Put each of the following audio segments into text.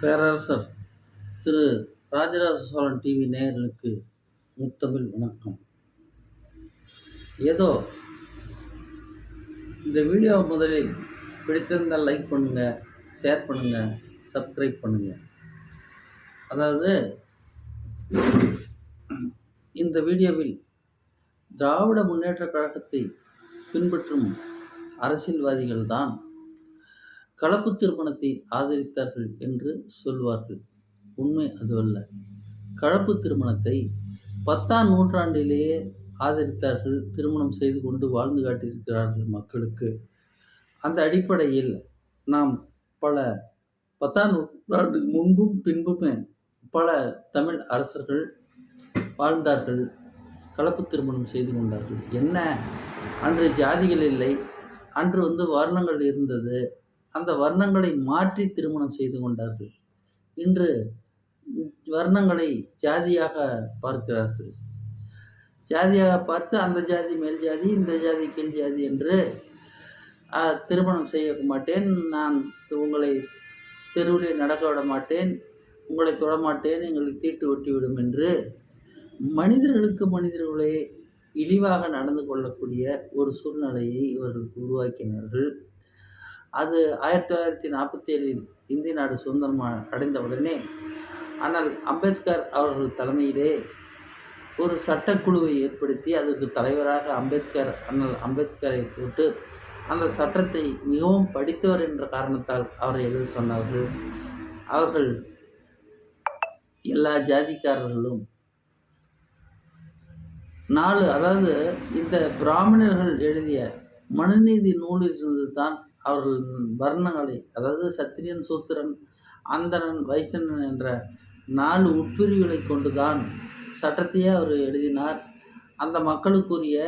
பேரரசர் திரு ராஜராஜ சோழன் டிவி நேயர்களுக்கு முத்தமிழ் வணக்கம். ஏதோ இந்த வீடியோ முதலில் பிடித்திருந்தால் லைக் பண்ணுங்கள், ஷேர் பண்ணுங்கள், சப்ஸ்கிரைப் பண்ணுங்கள். அதாவது இந்த வீடியோவில் திராவிட முன்னேற்ற கழகத்தை பின்பற்றும் அரசியல்வாதிகள் தான் கலப்பு திருமணத்தை ஆதரித்தார்கள் என்று சொல்வார்கள். உண்மை அதுவல்ல. கலப்பு திருமணத்தை 10ஆம் நூற்றாண்டிலேயே ஆதரித்தார்கள். திருமணம் செய்து கொண்டு வாழ்ந்து காட்டியிருக்கிறார்கள் மக்களுக்கு. அந்த அடிப்படையில் நாம் பல 10ஆம் நூற்றாண்டு முன்பும் பின்புமே பல தமிழ் அரசர்கள் வாழ்ந்தார்கள், கலப்பு திருமணம் செய்து கொண்டார்கள். என்ன, அன்று ஜாதிகள் இல்லை, அன்று வர்ணங்கள் இருந்தது. அந்த வர்ணங்களை மாற்றி திருமணம் செய்து கொண்டார்கள். இன்று வர்ணங்களை ஜாதியாக பார்க்கிறார்கள். ஜாதியாக பார்த்து அந்த ஜாதி மேல் ஜாதி, இந்த ஜாதி கீழ் ஜாதி என்று திருமணம் செய்ய மாட்டேன், நான் உங்களை தெருவிலே நடக்க விட மாட்டேன், உங்களை தொடமாட்டேன், எங்களை தீட்டு ஒட்டிவிடும் என்று மனிதர்களுக்கு மனிதர்களே இழிவாக நடந்து கொள்ளக்கூடிய ஒரு சூழ்நிலையை இவர்கள் உருவாக்கினார்கள். அது 1947 இந்திய நாடு சுதந்திரம் அடைந்தவுடனே ஆனால் அம்பேத்கர் அவர்கள் தலைமையிலே ஒரு சட்டக்குழுவை ஏற்படுத்தி அதற்கு தலைவராக அண்ணல் அம்பேத்கரை போட்டு அந்த சட்டத்தை மிகவும் படித்தவர் என்ற காரணத்தால் அவரை எழுத சொன்னார்கள். அவர்கள் எல்லா ஜாதிக்காரர்களும் அதாவது இந்த பிராமணர்கள் எழுதிய மனுநீதி நூலிலிருந்து தான் அவர்கள் வர்ணங்களை, அதாவது சத்திரியன், சூத்திரன், அந்தணன், வைஷ்ணவன் என்ற 4 உட்பிரிவுகளை கொண்டுதான் சட்டத்தையே அவர் எழுதினார். அந்த மக்களுக்குரிய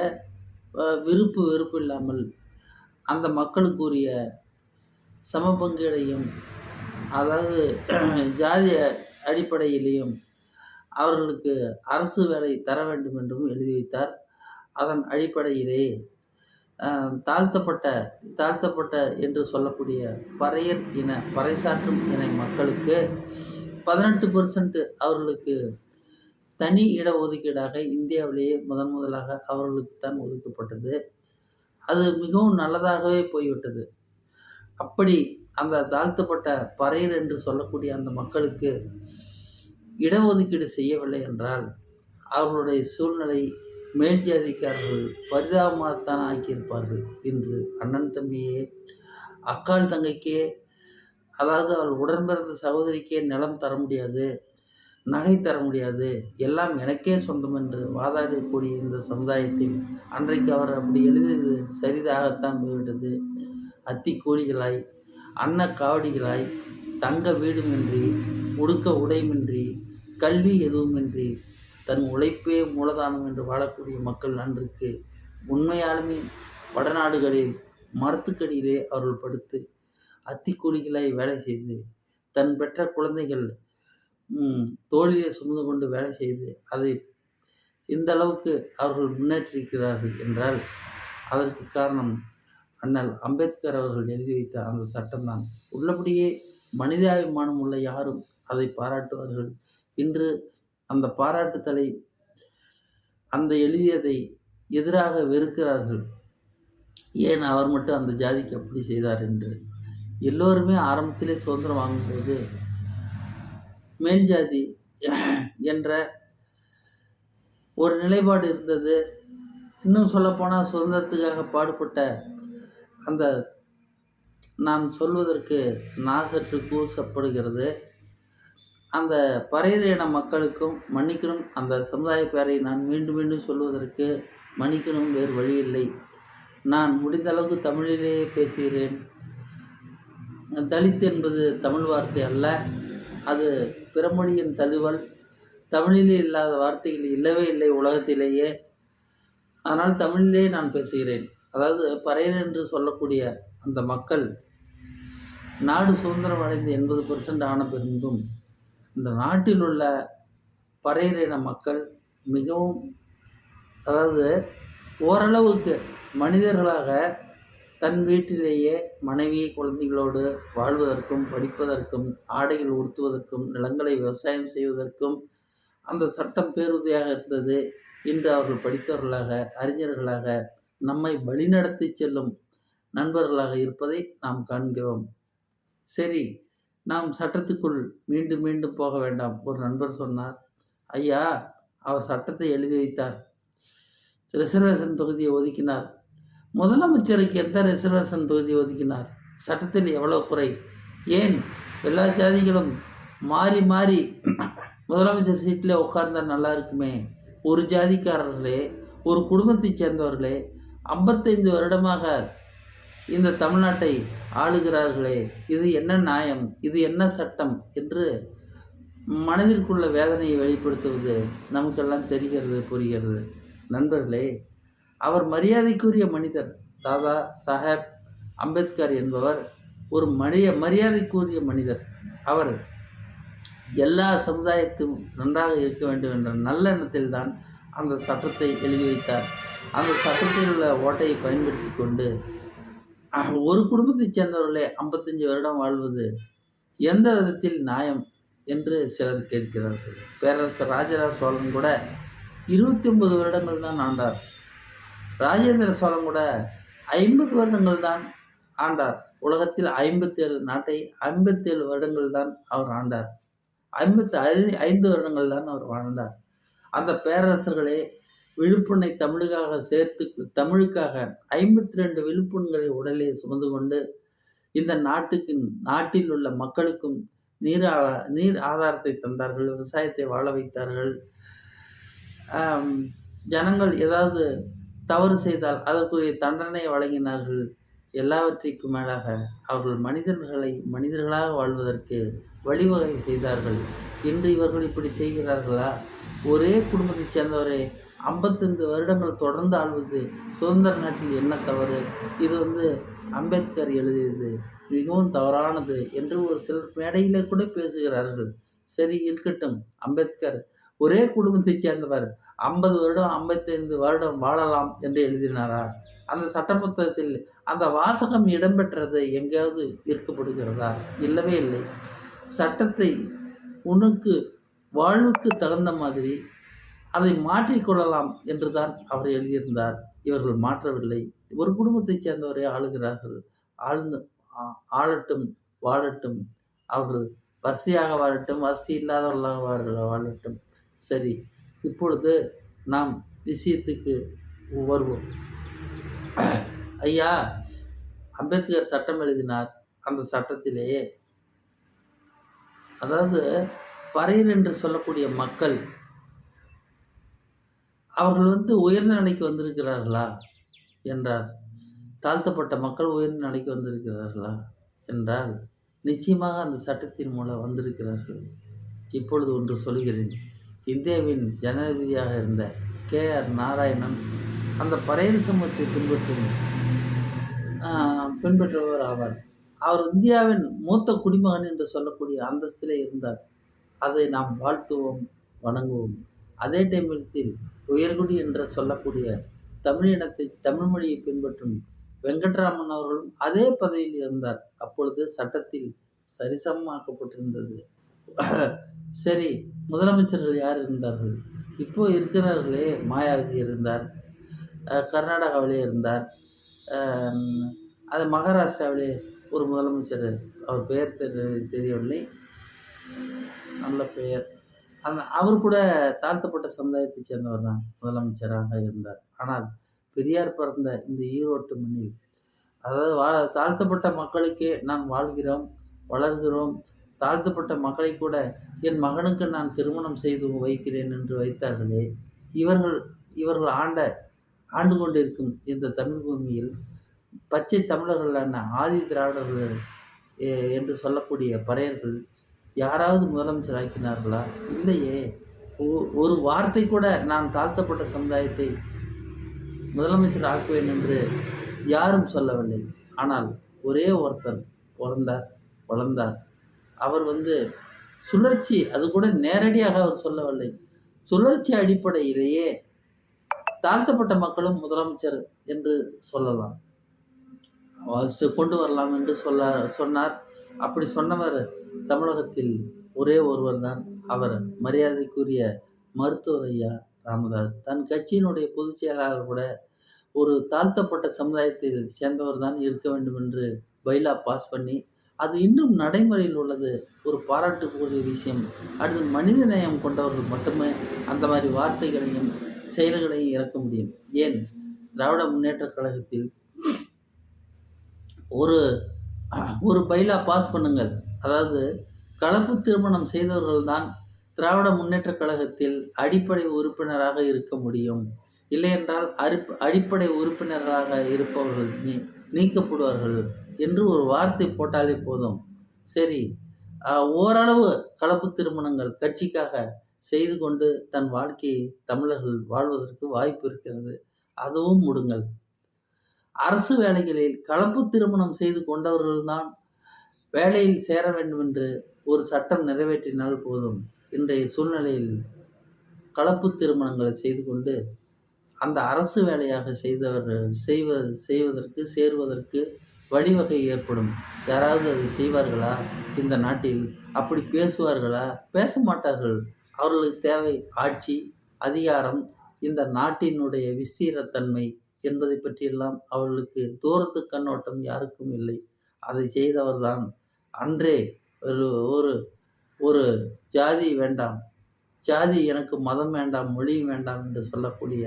வெறுப்பு இல்லாமல் அந்த மக்களுக்குரிய சமபங்கீடையும், அதாவது ஜாதி அடிப்படையிலேயும் அவர்களுக்கு அரசு வேலை தர வேண்டும் என்றும் எழுதி வைத்தார். அதன் அடிப்படையிலே தாழ்த்தப்பட்ட என்று சொல்லக்கூடிய பறையர் இன, பறைசாற்றும் இன மக்களுக்கு 18% அவர்களுக்கு தனி இட ஒதுக்கீடாக இந்தியாவிலேயே முதலாக அவர்களுக்கு தான் ஒதுக்கப்பட்டது. அது மிகவும் நல்லதாகவே போய்விட்டது. அப்படி அந்த தாழ்த்தப்பட்ட பறையர் என்று சொல்லக்கூடிய அந்த மக்களுக்கு இடஒதுக்கீடு செய்யவில்லை என்றால் அவர்களுடைய சூழ்நிலை மேல் ஜாதிக்காரர்கள் பரிதாபமாகத்தான் ஆக்கியிருப்பார்கள். இன்று அண்ணன் தம்பியே, அக்கால் தங்கைக்கே, அதாவது அவள் உடன்பிறந்த சகோதரிக்கே நிலம் தர முடியாது, நகை தர முடியாது, எல்லாம் எனக்கே சொந்தம் என்று வாதாடக்கூடிய இந்த சமுதாயத்தில் அன்றைக்கு அவர் அப்படி எழுதியது சரிதாகத்தான் போய்விட்டது. அத்தி கூலிகளாய், அன்ன காவடிகளாய், தங்க வீடுமின்றி, உடுக்க உடைமின்றி, கல்வி எதுவுமின்றி, தன் உழைப்பே மூலதானம் என்று வாழக்கூடிய மக்கள் அன்றைக்கு உண்மையாலுமே வடநாடுகளில் மரத்துக்கடியிலே அவர்கள் படுத்து அத்திக்கூலிகளாய் வேலை செய்து தன் பெற்ற குழந்தைகள் தோளிலே சுமந்து கொண்டு வேலை செய்து அதை இந்த அளவுக்கு அவர்கள் முன்னேற்றிருக்கிறார்கள் என்றால் அதற்கு காரணம் அண்ணல் அம்பேத்கர் அவர்கள் எழுதி வைத்த அந்த சட்டம்தான். உள்ளபடியே மனிதாபிமானம் உள்ள யாரும் அதை பாராட்டுவார்கள். இன்று அந்த பாராட்டுதலை, அந்த எழுதியதை எதிராக வெறுக்கிறார்கள். ஏன் அவர் மட்டும் அந்த ஜாதிக்கு அப்படி செய்தார் என்று. எல்லோருமே ஆரம்பத்திலே சுதந்திரம் வாங்கும்போது மேல் ஜாதி என்ற ஒரு நிலைப்பாடு இருந்தது. இன்னும் சொல்லப்போனால் சுதந்திரத்துக்காக பாடுபட்ட அந்த, நான் சொல்வதற்கு சற்று கூசப்படுகிறது, அந்த பறையர் இன மக்களுக்கும் மன்னிக்கணும். அந்த சமுதாய பெயரை நான் மீண்டும் சொல்வதற்கு மன்னிக்கணும், வேறு வழி இல்லை. நான் முடிந்த அளவுக்கு தமிழிலேயே பேசுகிறேன். தலித் என்பது தமிழ் வார்த்தை அல்ல, அது பிறமொழியின் தழுவல். தமிழிலே இல்லாத வார்த்தைகள் இல்லவே இல்லை உலகத்திலேயே. அதனால் தமிழிலே நான் பேசுகிறேன். அதாவது பறையர் என்று சொல்லக்கூடிய அந்த மக்கள் நாடு சுதந்திரம் அடைந்து 80% ஆன பின்பும் இந்த நாட்டில் உள்ள பறையர் இன மக்கள் மிகவும், அதாவது ஓரளவுக்கு மனிதர்களாக தன் வீட்டிலேயே மனைவி குழந்தைகளோடு வாழ்வதற்கும் படிப்பதற்கும் ஆடைகள் உடுத்துவதற்கும் நிலங்களை விவசாயம் செய்வதற்கும் அந்த சட்டம் பேருதவியாக இருந்தது. இன்று அவர்கள் படித்தவர்களாக, அறிஞர்களாக, நம்மை வழிநடத்தி செல்லும் நண்பர்களாக இருப்பதை நாம் காண்கிறோம். சரி, நாம் சட்டத்துக்குள் மீண்டும் மீண்டும் போக வேண்டாம். ஒரு நண்பர் சொன்னார், ஐயா, அவர் சட்டத்தை எழுதி வைத்தார், ரிசர்வேஷன் தொகுதியை ஒதுக்கினார். முதலமைச்சருக்கு எந்த ரிசர்வேஷன் தொகுதி ஒதுக்கினார்? சட்டத்தில் எவ்வளவு குறை? ஏன் எல்லா ஜாதிகளும் மாறி மாறி முதலமைச்சர் சீட்டில் உட்கார்ந்தால் நல்லா இருக்குமே. ஒரு ஜாதிக்காரர்களே, ஒரு குடும்பத்தைச் சேர்ந்தவர்களே 55 வருடமாக இந்த தமிழ்நாட்டை ஆளுகிறார்களே, இது என்ன நியாயம்? இது என்ன சட்டம்? என்று மனதிற்குள்ள வேதனையை வெளிப்படுத்துவது நமக்கெல்லாம் தெரிகிறது, புரிகிறது. நண்பர்களே, அவர் மரியாதைக்குரிய மனிதர். தாதா சாஹேப் அம்பேத்கர் என்பவர் ஒரு மரியாதைக்குரிய மனிதர். அவர் எல்லா சமுதாயத்தும் நன்றாக இருக்க வேண்டும் என்ற நல்லெண்ணத்தில் தான் அந்த சட்டத்தை எழுதி வைத்தார். அந்த சட்டத்தில் உள்ள ஓட்டையை பயன்படுத்தி கொண்டு ஒரு குடும்பத்தைச் சேர்ந்தவர்களே 55 வருடம் வாழ்வது எந்த விதத்தில் நியாயம் என்று சிலர் கேட்கிறார்கள். பேரரசர் ராஜராஜ சோழன் கூட 29 வருடங்கள் தான் ஆண்டார். ராஜேந்திர சோழன் கூட 50 வருடங்கள் தான் ஆண்டார். உலகத்தில் 57 நாட்டை 57 வருடங்கள் தான் அவர் ஆண்டார். 55 வருடங்கள் தான் அவர் வாழ்ந்தார். அந்த பேரரசர்களே விழுப்புண்ணை தமிழுக்காக 52 விழுப்புண்களை உடலே சுமந்து கொண்டு இந்த நாட்டில் உள்ள மக்களுக்கும் நீர் ஆதாரத்தை தந்தார்கள், விவசாயத்தை வாழ வைத்தார்கள். ஜனங்கள் ஏதாவது தவறு செய்தால் அதற்குரிய தண்டனை வழங்கினார்கள். எல்லாவற்றிற்கும் மேலாக அவர்கள் மனிதர்களாக வாழ்வதற்கு வழிவகை செய்தார்கள். இன்று இவர்கள் இப்படி செய்கிறார்களா? ஒரே குடும்பத்தைச் சேர்ந்தவரே 55 வருடங்கள் தொடர்ந்து ஆள்வது சுதந்திர நாட்டில் என்ன தவறு? இது அம்பேத்கர் எழுதியது மிகவும் தவறானது என்று ஒரு சிலர் மேடையிலே கூட பேசுகிறார்கள். சரி, இருக்கட்டும். அம்பேத்கர் ஒரே குடும்பத்தைச் சேர்ந்தவர் 50 வருடம் 55 வருடம் வாழலாம் என்று எழுதினாரா? அந்த சட்ட புத்தகத்தில் அந்த வாசகம் இடம்பெற்றது எங்கேயாவது இருக்கப்படுகிறதா? இல்லவே இல்லை. சட்டத்தை உனக்கு வாழ்வுக்கு தகுந்த மாதிரி அதை மாற்றிக்கொள்ளலாம் என்று தான் அவர் எழுதியிருந்தார். இவர்கள் மாற்றவில்லை. ஒரு குடும்பத்தைச் சேர்ந்தவரை ஆளுகிறார்கள். ஆளட்டும், வாழட்டும். அவர்கள் வசதியாக வாழட்டும், வசதி இல்லாதவர்களாக வாழட்டும். சரி, இப்பொழுது நாம் விஷயத்துக்கு வருவோம். ஐயா, அம்பேத்கர் சட்டம் எழுதினார். அந்த சட்டத்திலேயே அதாவது பறையர் என்று சொல்லக்கூடிய மக்கள் அவர்கள் உயர்ந்த நிலைக்கு வந்திருக்கிறார்களா என்றார். தாழ்த்தப்பட்ட மக்கள் உயர்ந்த நிலைக்கு வந்திருக்கிறார்களா என்றால் நிச்சயமாக அந்த சட்டத்தின் மூலம் வந்திருக்கிறார்கள். இப்பொழுது ஒன்று சொல்கிறேன். இந்தியாவின் ஜனாதிபதியாக இருந்த KR நாராயணன் அந்த பறையர் சமூகத்தை பின்பற்றுபவர் ஆவார். அவர் இந்தியாவின் மூத்த குடிமகன் என்று சொல்லக்கூடிய அந்தஸ்திலே இருந்தார். அதை நாம் வாழ்த்துவோம், வணங்குவோம். அதே டைமில் உயர்குடி என்று சொல்லக்கூடிய தமிழ் மொழியை பின்பற்றும் வெங்கட்ராமன் அவர்களும் அதே பதவியில் இருந்தார். அப்பொழுது சட்டத்தில் சரிசமமாக்கப்பட்டிருந்தது. சரி, முதலமைச்சர்கள் யார் இருந்தார்கள்? இப்போ இருக்கிறார்களே, மாயாவதி இருந்தார், கர்நாடகாவிலே இருந்தார், அது மகாராஷ்டிராவிலே ஒரு முதலமைச்சர், அவர் பெயர் தெரியவில்லை, நல்ல பெயர். அவர் கூட தாழ்த்தப்பட்ட சமுதாயத்தைச் சேர்ந்தவர் தான் முதலமைச்சராக இருந்தார். ஆனால் பெரியார் பிறந்த இந்த ஈரோட்டு மண்ணில் அதாவது தாழ்த்தப்பட்ட மக்களுக்கே நான் வாழ்கிறோம், வளர்கிறோம், தாழ்த்தப்பட்ட மக்களை கூட என் மகனுக்கு நான் திருமணம் செய்து வைக்கிறேன் என்று வைத்தார்களே, இவர்கள் ஆண்டு கொண்டிருக்கும் இந்த தமிழ் பூமியில் பச்சை தமிழர்களான ஆதி திராவிடர்கள் என்று சொல்லக்கூடிய பறையர்கள் யாராவது முதலமைச்சர் ஆக்கினார்களா? இல்லையே. ஒரு வார்த்தை கூட நான் தாழ்த்தப்பட்ட சமுதாயத்தை முதலமைச்சர் ஆக்குவேன் என்று யாரும் சொல்லவில்லை. ஆனால் ஒரே ஒருத்தர் பிறந்தார், வளர்ந்தார். அவர் சுழற்சி, அது கூட நேரடியாக அவர் சொல்லவில்லை, சுழற்சி அடிப்படையிலேயே தாழ்த்தப்பட்ட மக்களும் முதலமைச்சர் என்று சொல்லலாம். கொண்டு வரலாம் என்று சொன்னார். அப்படி சொன்னவர் தமிழகத்தில் ஒரே ஒருவர் தான். அவர் மரியாதைக்குரிய மருத்துவர் ஐயா ராமதாஸ். தன் கட்சியினுடைய பொதுச் செயலாளர் கூட ஒரு தாழ்த்தப்பட்ட சமுதாயத்தில் சேர்ந்தவர் தான் இருக்க வேண்டும் என்று பைலா பாஸ் பண்ணி, அது இன்னும் நடைமுறையில் உள்ளது. ஒரு பாராட்டுக்குரிய விஷயம். அடுத்து மனிதநேயம் கொண்டவர்கள் மட்டுமே அந்த மாதிரி வார்த்தைகளையும் செயல்களையும் இறக்க முடியும். ஏன் திராவிட முன்னேற்றக் கழகத்தில் ஒரு ஒரு பைலா பாஸ் பண்ணுங்கள். அதாவது கலப்பு திருமணம் செய்தவர்கள் தான் திராவிட முன்னேற்றக் கழகத்தில் அடிப்படை உறுப்பினராக இருக்க முடியும். இல்லையென்றால் அடிப்படை உறுப்பினர்களாக இருப்பவர்கள் நீக்கப்படுவார்கள் என்று ஒரு வார்த்தை போட்டாலே போதும். சரி, ஓரளவு கலப்பு திருமணங்கள் கட்சிக்காக செய்து கொண்டு தன் வாழ்க்கையை தமிழர்கள் வாழ்வதற்கு வாய்ப்பு இருக்கிறது. அதுவும் முடுங்கள். அரசு வேலைகளில் கலப்பு திருமணம் செய்து கொண்டவர்கள்தான் வேலையில் சேர வேண்டும் என்று ஒரு சட்டம் நிறைவேற்றினால் போதும். இன்றைய சூழ்நிலையில் கலப்பு திருமணங்களை செய்து கொண்டு அந்த அரசு வேலையாக செய்வதற்கு சேருவதற்கு வழிவகை ஏற்படும். யாராவது அதை செய்வார்களா இந்த நாட்டில்? அப்படி பேசுவார்களா? பேச மாட்டார்கள். அவர்களுக்கு தேவை ஆட்சி, அதிகாரம், இந்த நாட்டினுடைய விஸ்தீரத்தன்மை என்பதை பற்றியெல்லாம் அவர்களுக்கு தூரத்து கண்ணோட்டம் யாருக்கும் இல்லை. அதை செய்தவர்தான் அன்றே ஒரு ஒரு ஜாதி வேண்டாம், ஜாதி எனக்கு மதம் வேண்டாம், மொழி வேண்டாம் என்று சொல்லக்கூடிய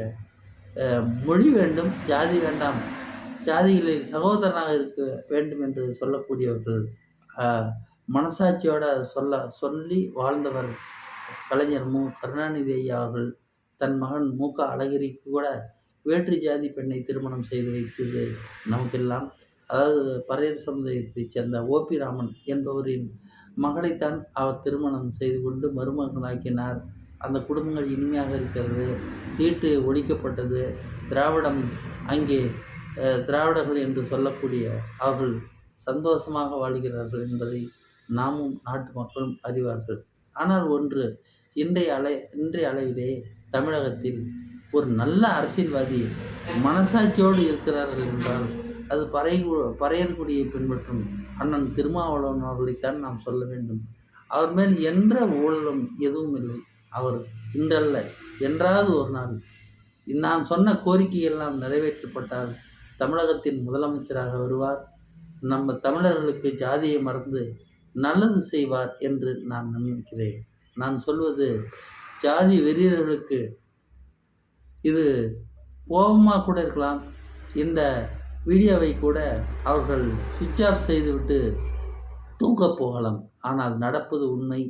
மொழி வேண்டும், ஜாதி வேண்டாம், ஜாதிகளில் சகோதரனாக இருக்க வேண்டும் என்று சொல்லக்கூடியவர்கள் மனசாட்சியோட சொல்லி வாழ்ந்தவர் கலைஞர் மு. கருணாநிதி ஐயா அவர்கள். தன் மகன் மு. க. அழகிரிக்கு கூட வேற்று ஜாதி பெண்ணை திருமணம் செய்து வைத்தது நமக்கெல்லாம். அதாவது பறையர் சமுதாயத்தைச் சேர்ந்த ஓபி ராமன் என்பவரின் மகளைத்தான் அவர் திருமணம் செய்து கொண்டு மருமகனாக்கினார். அந்த குடும்பங்கள் இனிமையாக இருக்கிறது. தீட்டு ஒழிக்கப்பட்டது. திராவிடம் அங்கே திராவிடர்கள் என்று சொல்லக்கூடிய அவர்கள் சந்தோஷமாக வாழ்கிறார்கள் என்பதை நாமும் நாட்டு மக்களும் அறிவார்கள். ஆனால் ஒன்று, இன்றைய அளவிலே தமிழகத்தில் ஒரு நல்ல அரசியல்வாதி மனசாட்சியோடு இருக்கிறார்கள் என்றால் அது பறையர்குடியை பின்பற்றும் அண்ணன் திருமாவளவன் அவர்களைத்தான் நாம் சொல்ல வேண்டும். அவர் மேல் என்ற ஊழலும் எதுவும் இல்லை. அவர் இன்றல்ல என்றாவது ஒரு நாள் நான் சொன்ன கோரிக்கையெல்லாம் நிறைவேற்றப்பட்டால் தமிழகத்தின் முதலமைச்சராக வருவார். நம்ம தமிழர்களுக்கு ஜாதியை மறந்து நல்லது செய்வார் என்று நான் நம்பிக்கிறேன். நான் சொல்வது ஜாதி வெறியர்களுக்கு இது கோபமாக கூட இருக்கலாம். இந்த வீடியோவை கூட அவர்கள் சுவிட்ச் ஆஃப் செய்துவிட்டு தூங்கப் போகலாம். ஆனால் நடப்பது உண்மை.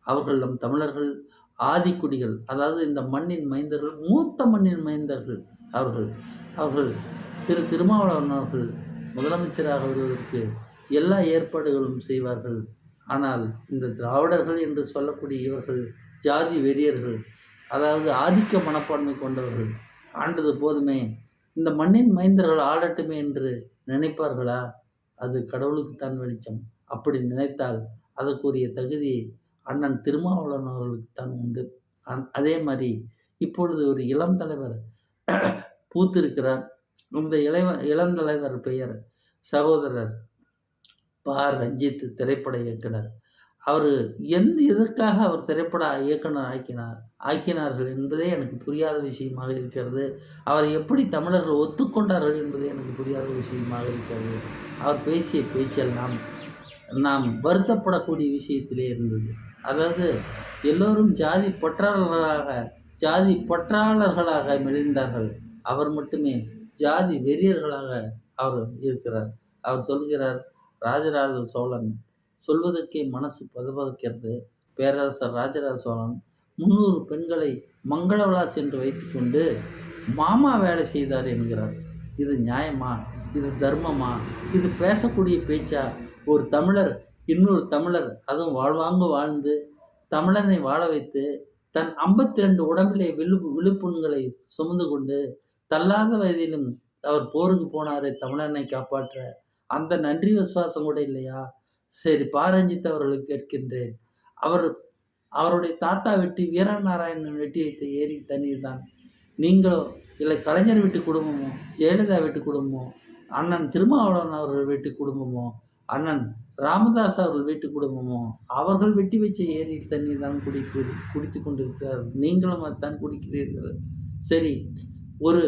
அவர்கள் நம் தமிழர்கள் ஆதிக்குடிகள், அதாவது இந்த மண்ணின் மைந்தர்கள், மூத்த மண்ணின் மைந்தர்கள். அவர்கள் திருமாவளவன் அவர்கள் முதலமைச்சராக வருவதற்கு எல்லா ஏற்பாடுகளும் செய்வார்கள். ஆனால் இந்த திராவிடர்கள் என்று சொல்லக்கூடிய இவர்கள் ஜாதி வெறியர்கள், அதாவது ஆதிக்க மனப்பான்மை கொண்டவர்கள். ஆண்டது போதுமே, இந்த மண்ணின் மைந்தர்கள் ஆளட்டுமே என்று நினைப்பார்களா? அது கடவுளுக்குத்தான் வெளிச்சம். அப்படி நினைத்தால் அதற்குரிய தகுதி அண்ணன் திருமாவளவன் அவர்களுக்குத்தான் உண்டு. அதே மாதிரி இப்பொழுது ஒரு இளம் தலைவர் பூத்திருக்கிறார். இந்த இளம் தலைவர் பெயர் சகோதரர் ப. ரஞ்சித், திரைப்பட இயக்குனர். அவர் எதற்காக அவர் திரைப்பட இயக்குனர் ஆக்கினார்கள் என்பதே எனக்கு புரியாத விஷயமாக இருக்கிறது. அவர் எப்படி தமிழர்கள் ஒத்துக்கொண்டார்கள் என்பதே எனக்கு புரியாத விஷயமாக இருக்கிறது. அவர் பேசிய பேச்செல்லாம் நாம் வருத்தப்படக்கூடிய விஷயத்திலே இருந்தது. அதாவது எல்லோரும் ஜாதி பற்றாளர்களாக மெலிந்தார்கள். அவர் மட்டுமே ஜாதி வெறியர்களாக அவர் இருக்கிறார். அவர் சொல்கிறார், ராஜராஜ சோழன் சொல்வதற்கே மனசு பதபதக்கிறது. பேரரசர் ராஜராஜ சோழன் 300 பெண்களை மங்கள விலாஸ் என்று வைத்துக்கொண்டு மாமா வேலை செய்தார் என்கிறார். இது நியாயமா? இது தர்மமா? இது பேசக்கூடிய பேச்சா? ஒரு தமிழர் இன்னொரு தமிழர், அதுவும் வாழ்வாங்கு வாழ்ந்து தமிழனை வாழ வைத்து தன் 52 உடம்பிலே விழுப்புண்களை சுமந்து கொண்டு தள்ளாத வயதிலும் அவர் போருக்கு போனாரே தமிழனை காப்பாற்ற, அந்த நன்றி விசுவாசம் கூட இல்லையா? சரி, ப. ரஞ்சித் அவர்களுக்கு கேட்கின்றேன். அவருடைய தாத்தா வெட்டி வீரநாராயணன் வெட்டி வைத்த ஏரி தண்ணீர் தான் நீங்களோ இல்லை கலைஞர் வீட்டு குடும்பமோ ஜெயலலிதா வீட்டு குடும்பமோ அண்ணன் திருமாவளவன் அவர்கள் வீட்டு குடும்பமோ, அண்ணன் ராமதாஸ் அவர்கள் வீட்டு குடும்பமோ, அவர்கள் வெட்டி வச்ச ஏரியில் தண்ணீர் தான் குடித்து கொண்டிருக்கிறார்கள். நீங்களும் அதைத்தான் குடிக்கிறீர்கள். சரி, ஒரு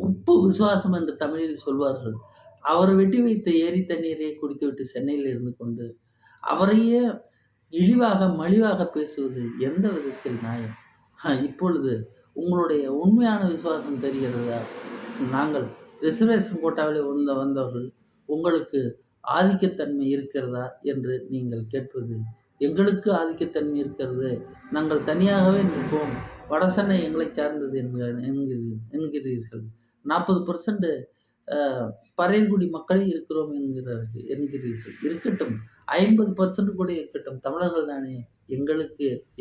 உப்பு விசுவாசம் என்று தமிழில் சொல்வார்கள். அவர் வெட்டி வைத்த ஏரி தண்ணீரை குடித்துவிட்டு சென்னையில் இருந்து கொண்டு அவரையே இழிவாக மலிவாக பேசுவது எந்த விதத்தில் நியாயம்? இப்பொழுது உங்களுடைய உண்மையான விசுவாசம் தெரிகிறதா? நாங்கள் ரிசர்வேஷன் கோட்டாவில் வந்தவர்கள், உங்களுக்கு ஆதிக்கத்தன்மை இருக்கிறதா என்று நீங்கள் கேட்பது, எங்களுக்கு ஆதிக்கத்தன்மை இருக்கிறது, நாங்கள் தனியாகவே நிற்போம், வடசென்னை எங்களை சார்ந்தது என்கிறீர்கள். 40% பறையர்குடி மக்களே இருக்கிறோம் என்கிறீர்கள். இருக்கட்டும், 50% கூட இருக்கட்டும், தமிழர்கள் தானே.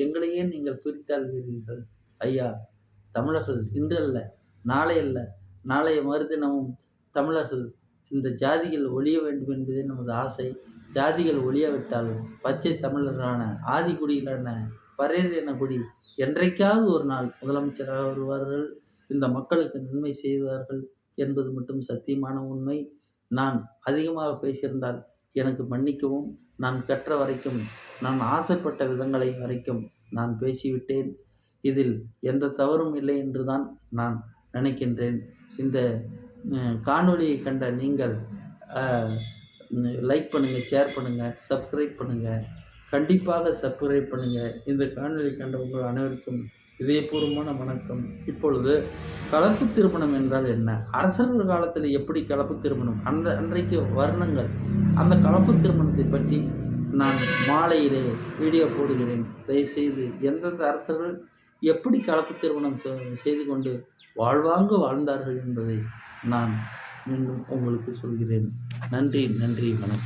எங்களையே நீங்கள் பிரித்தாள்கிறீர்கள். ஐயா, தமிழர்கள் இன்றல்ல, நாளை அல்ல, நாளைய மறுதினமும் தமிழர்கள் இந்த ஜாதிகள் ஒழிய வேண்டும் என்பதே நமது ஆசை. ஜாதிகள் ஒழியாவிட்டாலும் பச்சை தமிழர்களான ஆதிக்குடியிலான பறையர் என குடி என்றைக்காவது ஒரு நாள் முதலமைச்சராக வருவார்கள், இந்த மக்களுக்கு நன்மை செய்வார்கள் என்பது மட்டும் சத்தியமான உண்மை. நான் அதிகமாக பேசியிருந்தால் எனக்கு மன்னிக்கவும். நான் கற்ற வரைக்கும், நான் ஆசைப்பட்ட விதங்களை வரைக்கும் நான் பேசிவிட்டேன். இதில் எந்த தவறும் இல்லை என்று தான் நான் நினைக்கின்றேன். இந்த காணொளியை கண்ட நீங்கள் லைக் பண்ணுங்கள், ஷேர் பண்ணுங்கள், சப்ஸ்கிரைப் பண்ணுங்கள். கண்டிப்பாக சப்ஸ்கிரைப் பண்ணுங்கள். இந்த காணொளி கண்ட உங்கள் அனைவருக்கும் இதயபூர்வமான வணக்கம். இப்பொழுது கலப்பு திருமணம் என்றால் என்ன? அரசர்கள் காலத்தில் எப்படி கலப்பு திருமணம், அன்றைக்கு வர்ணங்கள், அந்த கலப்பு திருமணத்தை பற்றி நான் மாலையிலே வீடியோ போடுகிறேன். தயவுசெய்து எந்தெந்த அரசர்கள் எப்படி கலப்பு திருமணம் செய்து கொண்டு வாழ்வாங்கு வாழ்ந்தார்கள் என்பதை நான் மீண்டும் உங்களுக்கு சொல்கிறேன். நன்றி, வணக்கம்.